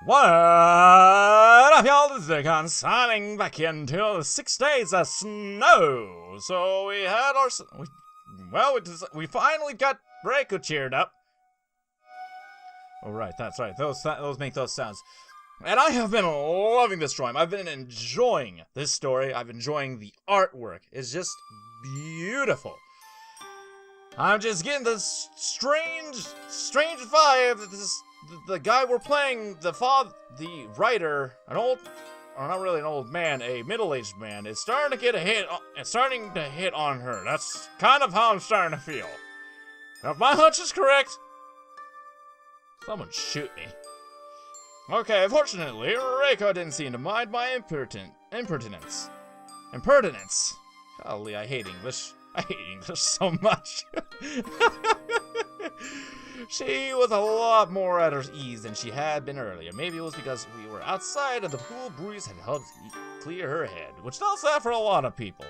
What up, y'all? This is Zircon signing back into the 6 days of snow. So we had our... we finally got Reiko cheered up. Oh, right, that's right. Those make those sounds. And I have been loving this drawing. I've been enjoying this story. I've been enjoying the artwork. It's just beautiful. I'm just getting this strange vibe that the guy we're playing, the writer, or not really an old man, a middle-aged man, is starting to get starting to hit on her. That's kind of how I'm starting to feel. Now, if my hunch is correct, someone shoot me. Okay, fortunately, Reiko didn't seem to mind my impertinence. Golly, I hate English. I hate English so much. She was a lot more at her ease than she had been earlier. Maybe it was because we were outside and the cool breeze had helped clear her head, which does that for a lot of people.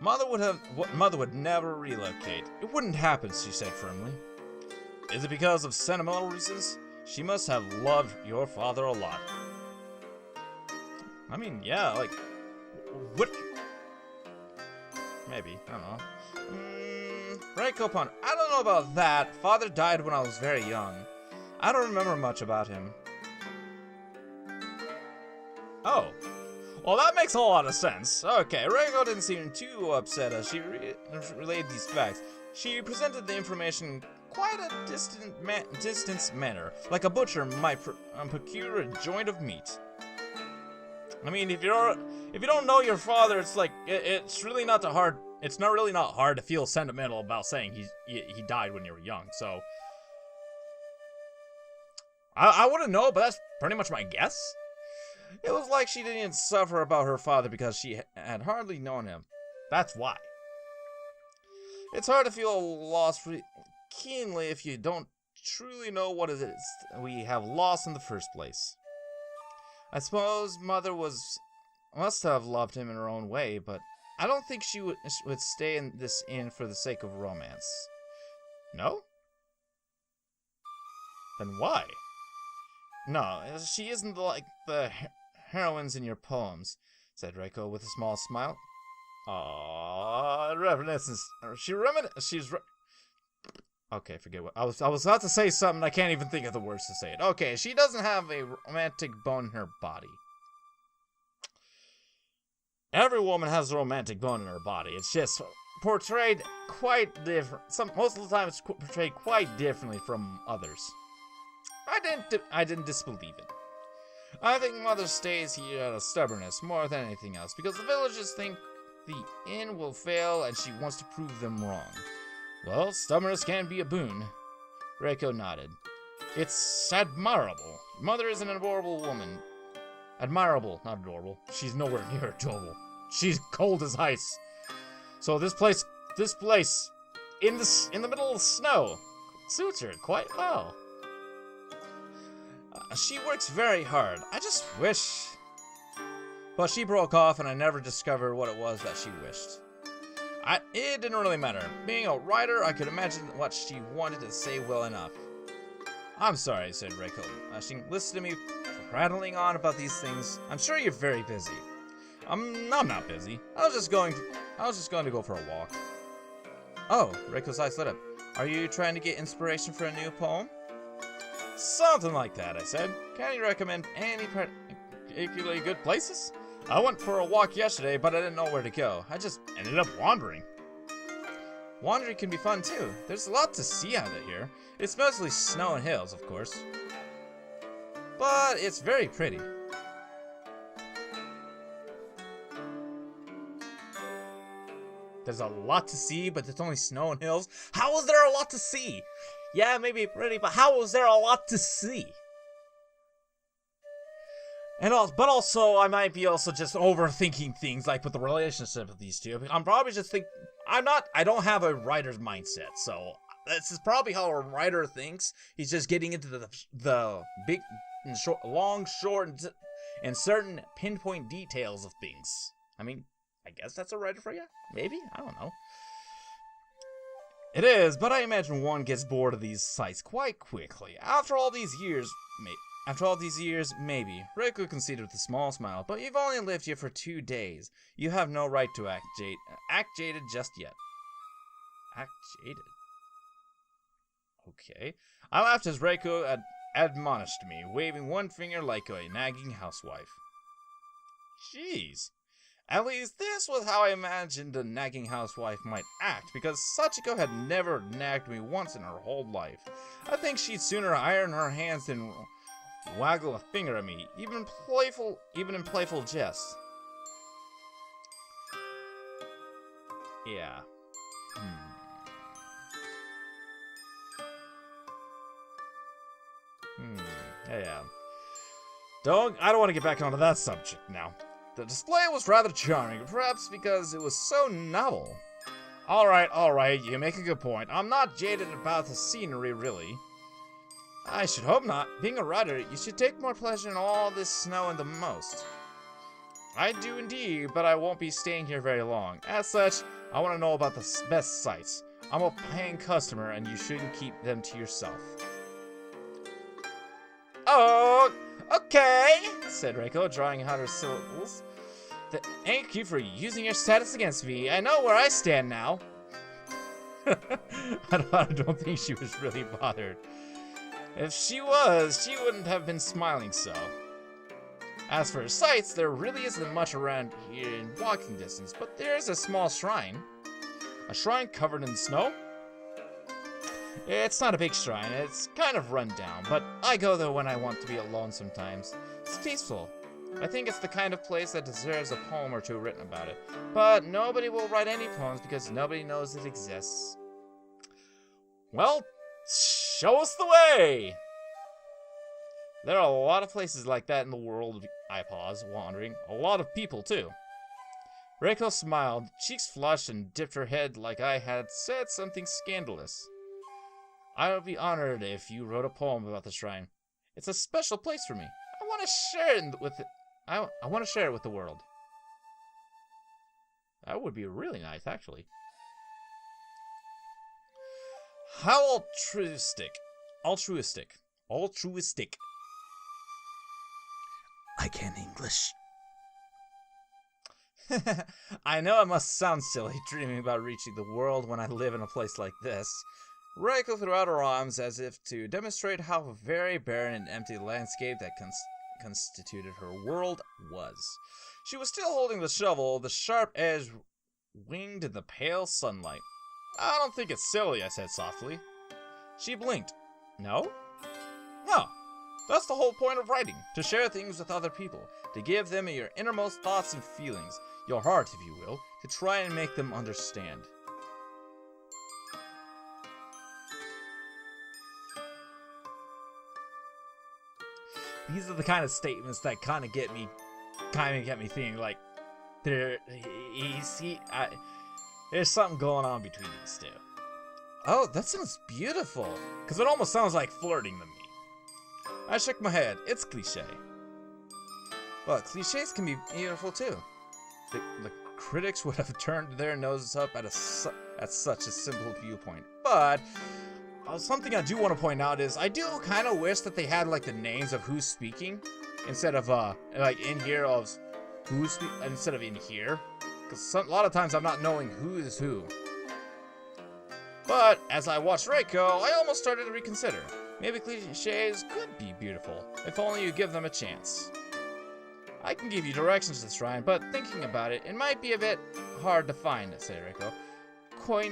Mother would never relocate. It wouldn't happen, she said firmly. Is it because of sentimental reasons? She must have loved your father a lot. I mean, yeah, like, what? Maybe, I don't know. Raikopon, I don't know about that. Father died when I was very young. I don't remember much about him. Oh. Well, that makes a lot of sense. Okay, Reiko didn't seem too upset as she relayed these facts. She presented the information quite a distant manner, like a butcher might procure a joint of meat. I mean, if you don't know your father, it's like it's really not hard. It's really not hard to feel sentimental about saying he died when you were young. So I wouldn't know, but that's pretty much my guess. It was like she didn't suffer about her father because she had hardly known him. That's why. It's hard to feel loss keenly if you don't truly know what it is we have lost in the first place. I suppose Mother must have loved him in her own way, but I don't think she would stay in this inn for the sake of romance. No? Then why? No, she isn't like the heroines in your poems, said Reiko with a small smile. Aww, reminiscence. Okay, forget what I was about to say something. I can't even think of the words to say it. Okay, she doesn't have a romantic bone in her body. Every woman has a romantic bone in her body. It's just portrayed quite different. Most of the time, it's portrayed quite differently from others. I didn't disbelieve it. I think Mother stays here out of stubbornness more than anything else, because the villagers think the inn will fail, and she wants to prove them wrong. Well, stubbornness can be a boon. Reiko nodded. It's admirable. Mother is an adorable woman. Admirable, not adorable. She's nowhere near adorable. She's cold as ice. So this place in the middle of the snow suits her quite well. She works very hard. I just wish. But she broke off, and I never discovered what it was that she wished. It didn't really matter. Being a writer, I could imagine what she wanted to say well enough. I'm sorry, said Reiko. She listened to me prattling on about these things. I'm sure you're very busy. I'm not busy. I was just going to go for a walk. Oh, Reiko's eyes lit up. Are you trying to get inspiration for a new poem? Something like that, I said. Can you recommend any particularly good places? I went for a walk yesterday, but I didn't know where to go. I just ended up wandering. Wandering can be fun too. There's a lot to see out of here. It's mostly snow and hills, of course. But it's very pretty. There's a lot to see, but there's only snow and hills. How is there a lot to see? Yeah, maybe pretty, but how is there a lot to see? But also, I might be also just overthinking things, like with the relationship of these two. I'm probably just I don't have a writer's mindset, so this is probably how a writer thinks. He's just getting into the big, and short, and certain pinpoint details of things. I mean, I guess that's a writer for you? Maybe? I don't know. It is, but I imagine one gets bored of these sights quite quickly. After all these years, maybe. Reiko conceded with a small smile, but you've only lived here for 2 days. You have no right to act jaded just yet. Act jaded? Okay. I laughed as Reiko admonished me, waving one finger like a nagging housewife. Jeez. At least this was how I imagined a nagging housewife might act, because Sachiko had never nagged me once in her whole life. I think she'd sooner iron her hands than waggle a finger at me, even in playful jest. Yeah. Yeah. I don't want to get back onto that subject now. The display was rather charming, perhaps because it was so novel. Alright, you make a good point. I'm not jaded about the scenery, really. I should hope not. Being a writer, you should take more pleasure in all this snow and the most. I do indeed, but I won't be staying here very long. As such, I want to know about the best sights. I'm a paying customer, and you shouldn't keep them to yourself. Oh, okay, said Reiko, drawing out her syllables. Thank you for using your status against me. I know where I stand now. I don't think she was really bothered. If she was, she wouldn't have been smiling so. As for sights, there really isn't much around here in walking distance, but there is a small shrine. A shrine covered in snow? It's not a big shrine, it's kind of run down, but I go there when I want to be alone sometimes. It's peaceful. I think it's the kind of place that deserves a poem or two written about it. But nobody will write any poems because nobody knows it exists. Well, show us the way! There are a lot of places like that in the world, I paused, wondering. A lot of people, too. Reiko smiled, cheeks flushed, and dipped her head like I had said something scandalous. I would be honored if you wrote a poem about the shrine. It's a special place for me. I want to share it with the world. That would be really nice, actually. How altruistic. I can English. I know it must sound silly dreaming about reaching the world when I live in a place like this. Reiko threw out her arms as if to demonstrate how very barren and empty the landscape that constituted her world was. She was still holding the shovel, the sharp edge winged in the pale sunlight. I don't think it's silly, I said softly. She blinked. No? No. That's the whole point of writing, to share things with other people, to give them your innermost thoughts and feelings, your heart, if you will, to try and make them understand. These are the kind of statements that kind of get me thinking, like, there's something going on between these two. Oh, that sounds beautiful, because it almost sounds like flirting to me. I shook my head. It's cliche. Well, cliches can be beautiful too. The critics would have turned their noses up at such a simple viewpoint. But something I do want to point out is I do kind of wish that they had like the names of who's speaking instead of like in here of who's instead of in here, because a lot of times I'm not knowing who is who. But as I watched Reiko, I almost started to reconsider. Maybe cliches could be beautiful if only you give them a chance. I can give you directions to the shrine, but thinking about it, it might be a bit hard to find, said Reiko. Coy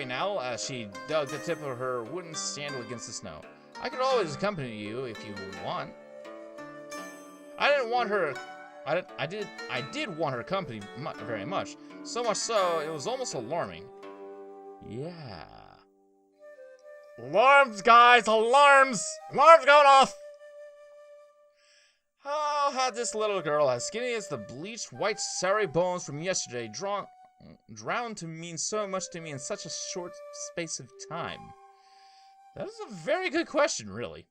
now, as she dug the tip of her wooden sandal against the snow. I could always accompany you if you want. I did want her company very much. So much so, it was almost alarming. Yeah. Alarms, guys! Alarms! Alarms going off! How had this little girl, as skinny as the bleached white sari bones from yesterday, drowned to mean so much to me in such a short space of time? That is a very good question, really.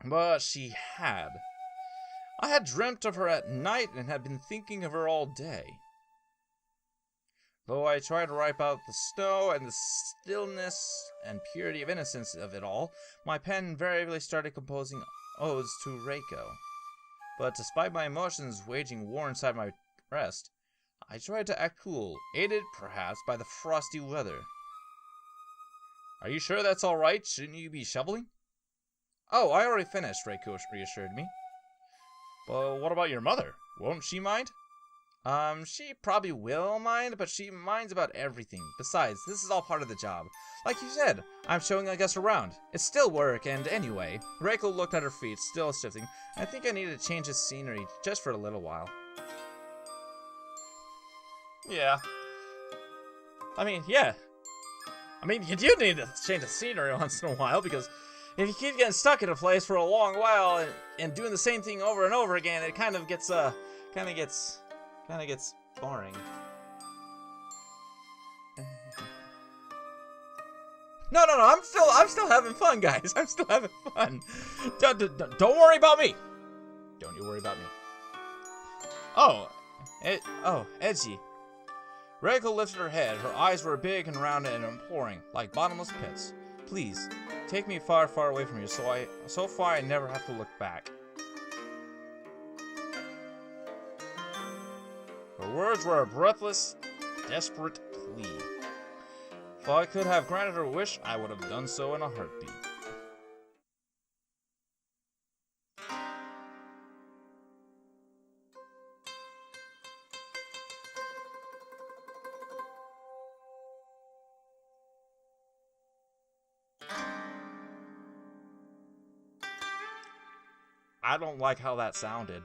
But she had. I had dreamt of her at night and had been thinking of her all day. Though I try to wipe out the snow and the stillness and purity of innocence of it all, my pen invariably started composing odes to Reiko. But despite my emotions waging war inside my breast, I tried to act cool, aided perhaps by the frosty weather. Are you sure that's alright? Shouldn't you be shoveling? Oh, I already finished, Reiko reassured me. But what about your mother? Won't she mind? She probably will mind, but she minds about everything. Besides, this is all part of the job. Like you said, I'm showing us around. It's still work, and anyway, Reiko looked at her feet, still shifting. I think I need to change the scenery, just for a little while. Yeah. Yeah. You do need to change the scenery once in a while, because if you keep getting stuck in a place for a long while and doing the same thing over and over again, it kind of gets boring. No, I'm still having fun, guys. I'm still having fun. Don't worry about me. Don't you worry about me. Edgy. Reiko lifted her head. Her eyes were big and round and imploring, like bottomless pits. Please, take me far, far away from you, so far I never have to look back. Her words were a breathless, desperate plea. If I could have granted her wish, I would have done so in a heartbeat. I don't like how that sounded.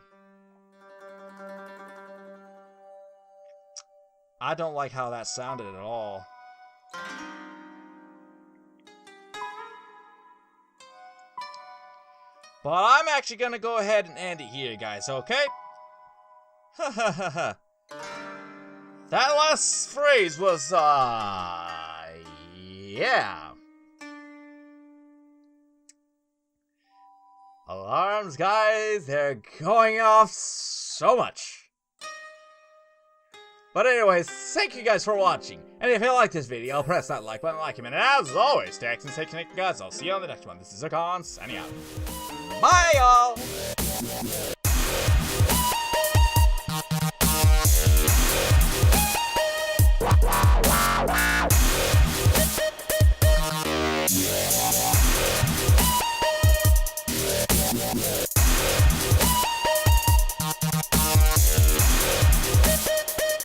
I don't like how that sounded at all. But I'm actually gonna go ahead and end it here, guys, okay? Ha ha ha ha. That last phrase was, yeah. Alarms, guys, they're going off so much. But anyways, thank you guys for watching. And if you like this video, press that like button, like him, and as always, stay active and stay connected, guys. I'll see you on the next one. This is Zakhan, signing out. Bye, y'all!